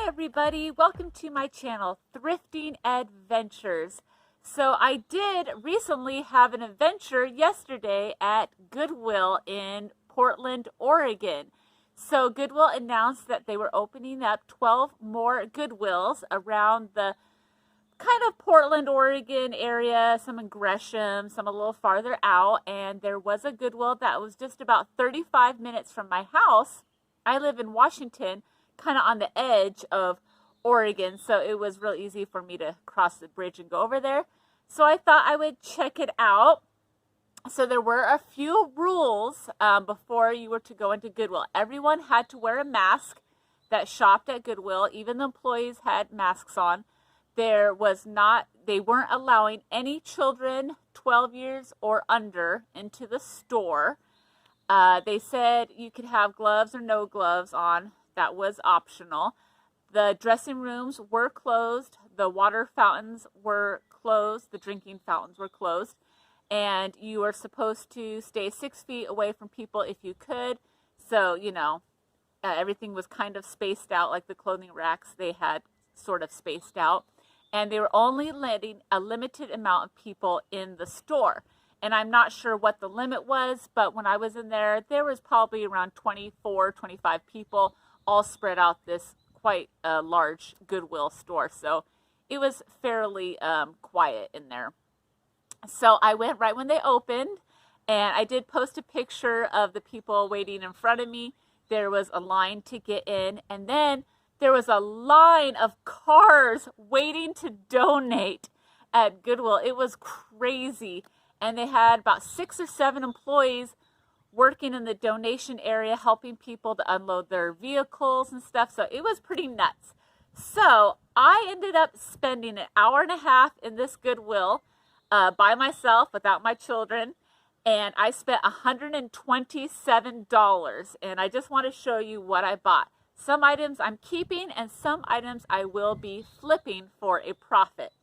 everybody, welcome to my channel, Thrifting Adventures. So I did recently have an adventure yesterday at Goodwill in Portland, Oregon. So Goodwill announced that they were opening up 12 more Goodwills around the kind of Portland, Oregon area, some in Gresham, some a little farther out, and there was a Goodwill that was just about 35 minutes from my house. I live in Washington, kind of on the edge of Oregon, so it was real easy for me to cross the bridge and go over there. So I thought I would check it out. So there were a few rules before you were to go into Goodwill. Everyone had to wear a mask that shopped at Goodwill. Even the employees had masks on. They weren't allowing any children 12 years or under into the store. They said you could have gloves or no gloves on. That was optional. The dressing rooms were closed. The water fountains were closed. The drinking fountains were closed. And you were supposed to stay 6 feet away from people if you could. So, everything was kind of spaced out, like the clothing racks they had sort of spaced out. And they were only letting a limited amount of people in the store. And I'm not sure what the limit was, but when I was in there, there was probably around 24, 25 people all spread out this quite a large Goodwill store. So it was fairly quiet in there. So I went right when they opened, and I did post a picture of the people waiting in front of me. There was a line to get in, and then there was a line of cars waiting to donate at Goodwill. It was crazy. And they had about 6 or 7 employees working in the donation area, helping people to unload their vehicles and stuff. So it was pretty nuts. So I ended up spending an hour and a half in this Goodwill by myself without my children. And I spent $127. And I just want to show you what I bought. Some items I'm keeping and some items I will be flipping for a profit.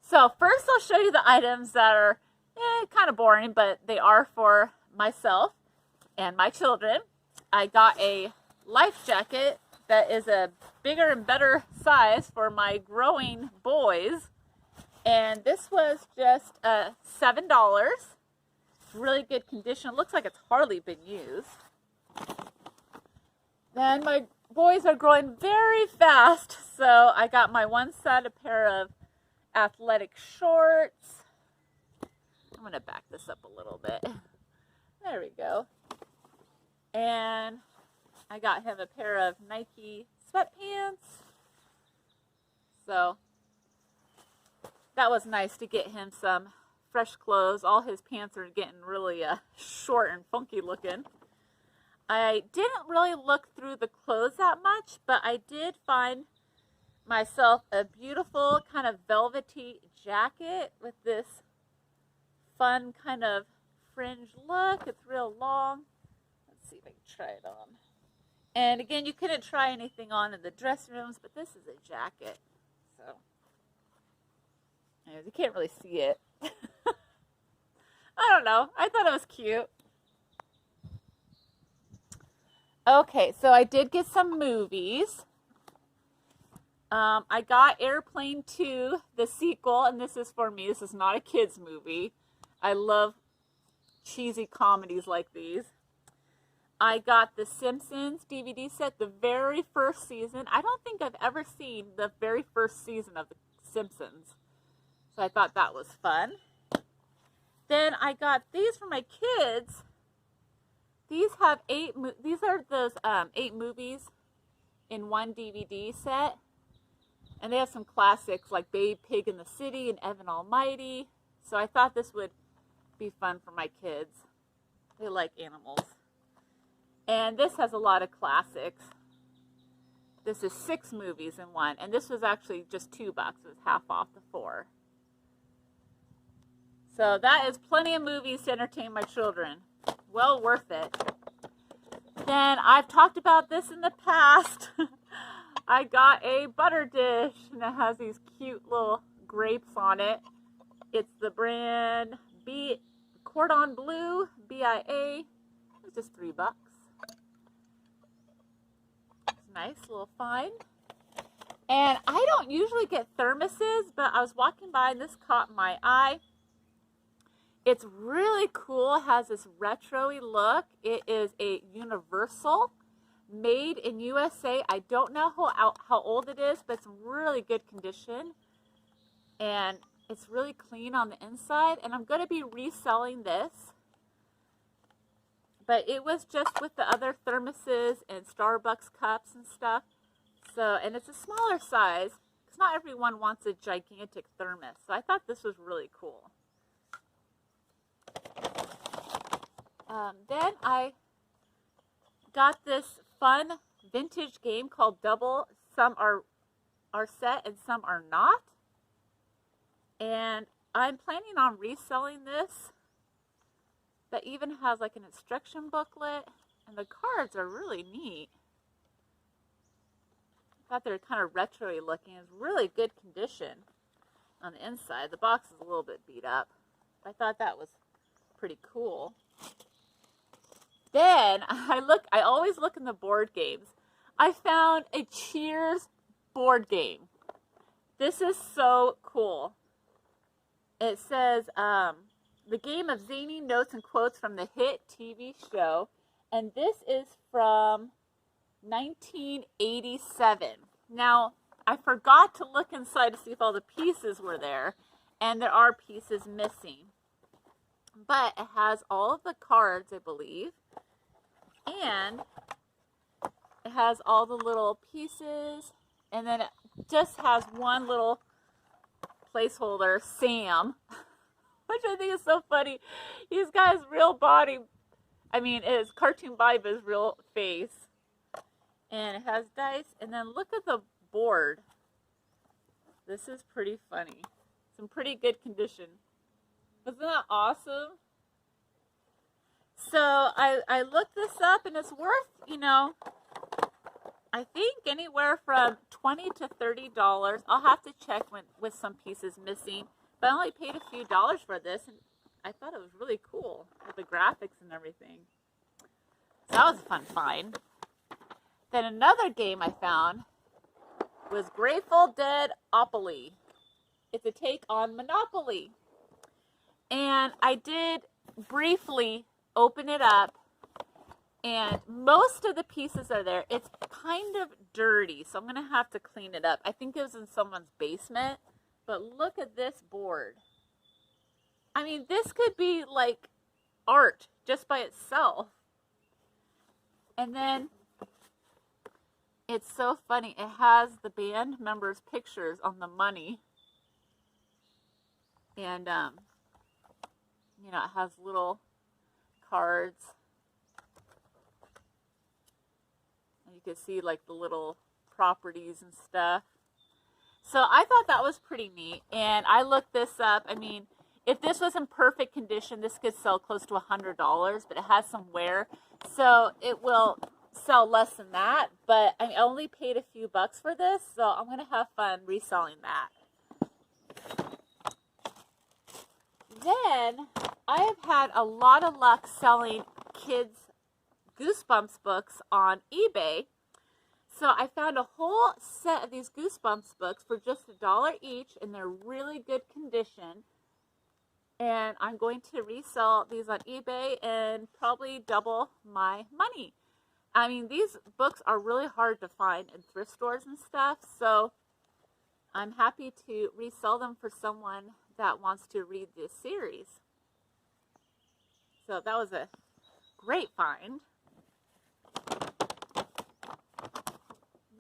So first I'll show you the items that are kind of boring, but they are for myself and my children. I got a life jacket that is a bigger and better size for my growing boys. And this was just $7. Really good condition. It looks like it's hardly been used. Then my boys are growing very fast, so I got my one set a pair of athletic shorts. I'm going to back this up a little bit. There we go. And I got him a pair of Nike sweatpants. So that was nice to get him some fresh clothes. All his pants are getting really short and funky looking. I didn't really look through the clothes that much, but I did find myself a beautiful kind of velvety jacket with this fun kind of fringe look. It's real long. Let's see if I can try it on. And again, you couldn't try anything on in the dress rooms, but this is a jacket. So, anyways, you can't really see it. I don't know. I thought it was cute. Okay, so I did get some movies. I got Airplane 2, the sequel, and this is for me. This is not a kid's movie. I love cheesy comedies like these. I got the Simpsons DVD set, the very first season. I don't think I've ever seen the very first season of the Simpsons. So I thought that was fun. Then I got these for my kids. These have these are those 8 movies in one DVD set. And they have some classics like Babe Pig in the City and Evan Almighty. So I thought this would be fun for my kids. They like animals. And this has a lot of classics. This is 6 movies in one. And this was actually just $2. It was half off the 4. So that is plenty of movies to entertain my children. Well worth it. Then I've talked about this in the past. I got a butter dish, and it has these cute little grapes on it. It's the brand Cordon Bleu, BIA. It's just $3. It's nice, a little find. And I don't usually get thermoses, but I was walking by and this caught my eye. It's really cool. It has this retro-y look. It is a universal, made in USA. I don't know how old it is, but it's in really good condition. And it's really clean on the inside. And I'm going to be reselling this. But it was just with the other thermoses and Starbucks cups and stuff. So, and it's a smaller size, because not everyone wants a gigantic thermos. So I thought this was really cool. Then I got this fun vintage game called Double. Some are set and some are not. And I'm planning on reselling this. That even has like an instruction booklet. And the cards are really neat. I thought they were kind of retro-y looking. It's really good condition on the inside. The box is a little bit beat up. I thought that was pretty cool. Then I always look in the board games. I found a Cheers board game. This is so cool. It says the game of zany notes and quotes from the hit TV show. And this is from 1987. Now, I forgot to look inside to see if all the pieces were there, and there are pieces missing. But it has all of the cards, I believe, and it has all the little pieces, and then it just has one little placeholder, Sam, which I think is so funny. He's got his real body, I mean, his cartoon body, but his real face. And it has dice. And then look at the board. This is pretty funny. It's in pretty good condition. Isn't that awesome? So I looked this up, and it's worth, you know, I think anywhere from $20 to $30. I'll have to check with some pieces missing. But I only paid a few dollars for this, and I thought it was really cool with the graphics and everything. So that was a fun find. Then another game I found was Grateful Dead Opoly. It's a take on Monopoly. And I did briefly open it up, and most of the pieces are there. It's kind of dirty, so I'm going to have to clean it up. I think it was in someone's basement, but look at this board. I mean, this could be like art just by itself. And then it's so funny. It has the band members' pictures on the money. And, you know, it has little cards. And you can see, like, the little properties and stuff. So I thought that was pretty neat. And I looked this up. I mean, if this was in perfect condition, this could sell close to $100. But it has some wear. So it will sell less than that, but I only paid a few bucks for this, so I'm going to have fun reselling that. Then I have had a lot of luck selling kids' Goosebumps books on eBay. So I found a whole set of these Goosebumps books for just $1 each, and they're really good condition. And I'm going to resell these on eBay and probably double my money. I mean, these books are really hard to find in thrift stores and stuff, so I'm happy to resell them for someone that wants to read this series. So that was a great find.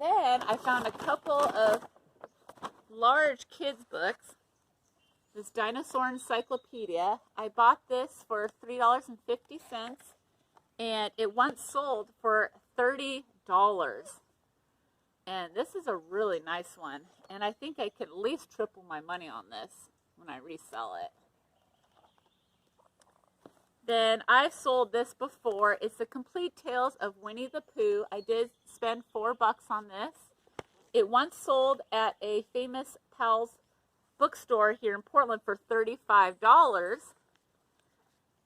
Then I found a couple of large kids' books. This Dinosaur Encyclopedia. I bought this for $3.50. And it once sold for $30. And this is a really nice one. And I think I could at least triple my money on this when I resell it. Then I've sold this before. It's the Complete Tales of Winnie the Pooh. I did spend $4 on this. It once sold at a famous Pal's bookstore here in Portland for $35.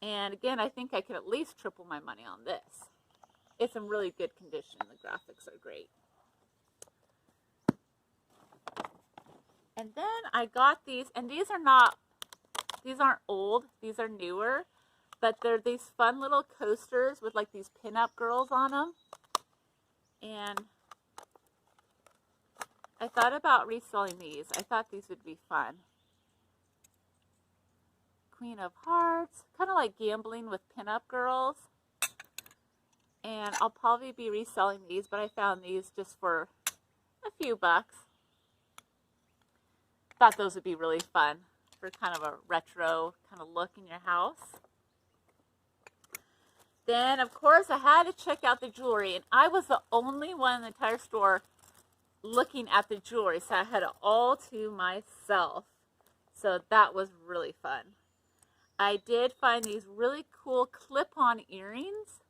And again, I think I could at least triple my money on this. It's in really good condition. The graphics are great. And then I got these, and these aren't old, these are newer, but they're these fun little coasters with like these pinup girls on them. And I thought about reselling these. I thought these would be fun. Queen of Hearts, kind of like gambling with pinup girls. And I'll probably be reselling these, but I found these just for a few bucks. Thought those would be really fun for kind of a retro kind of look in your house. Then, of course, I had to check out the jewelry, and I was the only one in the entire store looking at the jewelry, so I had it all to myself. So that was really fun. I did find these really cool clip-on earrings.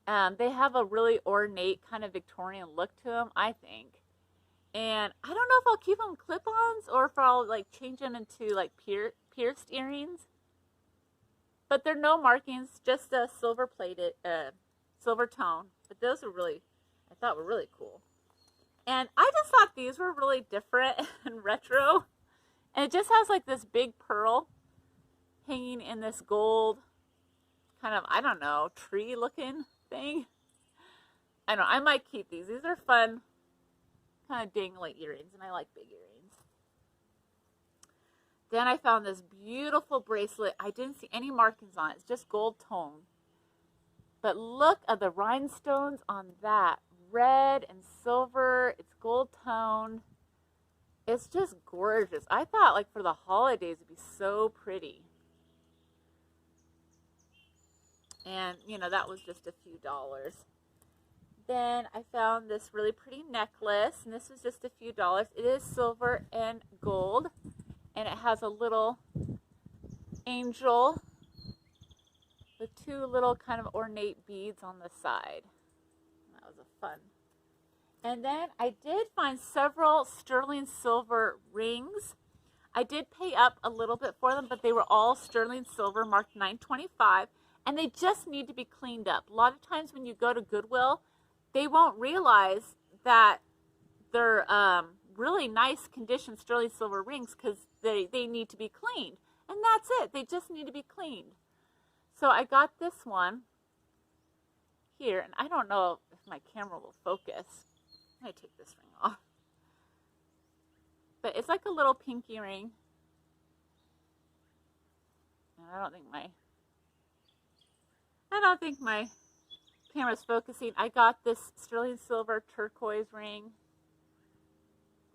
They have a really ornate kind of Victorian look to them, I think. And I don't know if I'll keep them clip-ons or if I'll like change them into like pierced earrings. But they're no markings, just a silver plated, silver tone. But those are really, I thought were really cool. And I just thought these were really different and retro. And it just has like this big pearl hanging in this gold kind of, I don't know, tree looking thing. I don't know, I might keep these. These are fun, kind of dangly earrings, and I like big earrings. Then I found this beautiful bracelet. I didn't see any markings on it. It's just gold tone. But look at the rhinestones on that. Red and silver. It's gold tone. It's just gorgeous. I thought like for the holidays it'd be so pretty. And, you know, that was just a few dollars. Then I found this really pretty necklace, and this was just a few dollars. It is silver and gold, and it has a little angel with two little kind of ornate beads on the side. That was a fun. And then I did find several sterling silver rings. I did pay up a little bit for them, but they were all sterling silver, marked $9.25, and they just need to be cleaned up. A lot of times when you go to Goodwill, they won't realize that they're really nice condition sterling silver rings because they need to be cleaned. And that's it. They just need to be cleaned. So I got this one here, and I don't know if my camera will focus. I might take this ring off. But it's like a little pinky ring. And I don't think my camera's focusing. I got this sterling silver turquoise ring.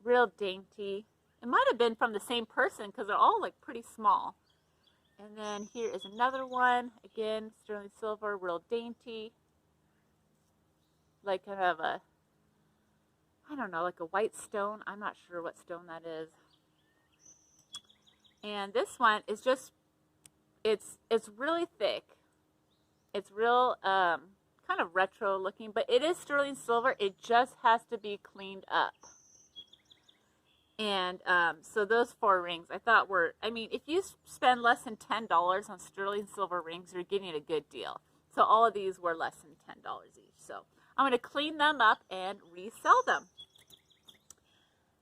Real dainty. It might have been from the same person because they're all like pretty small. And then here is another one. Again, sterling silver, real dainty. Like kind of a, I don't know, like a white stone. I'm not sure what stone that is. And this one is just, it's really thick. It's real kind of retro looking, but it is sterling silver. It just has to be cleaned up. And so those 4 rings I thought were, I mean, if you spend less than $10 on sterling silver rings, you're getting a good deal. So all of these were less than $10 each. So I'm going to clean them up and resell them.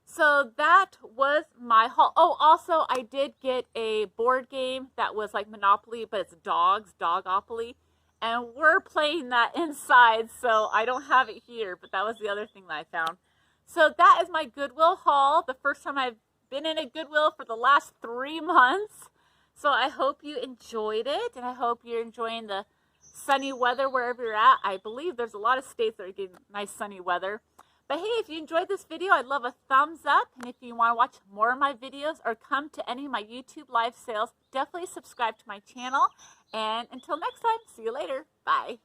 So that was my haul. Oh, also I did get a board game that was like Monopoly, but it's Dogopoly. And we're playing that inside, so I don't have it here, but that was the other thing that I found. So that is my Goodwill haul. The first time I've been in a Goodwill for the last 3 months. So I hope you enjoyed it, and I hope you're enjoying the sunny weather wherever you're at. I believe there's a lot of states that are getting nice sunny weather. But hey, if you enjoyed this video, I'd love a thumbs up. And if you want to watch more of my videos or come to any of my YouTube live sales, definitely subscribe to my channel. And until next time, see you later. Bye.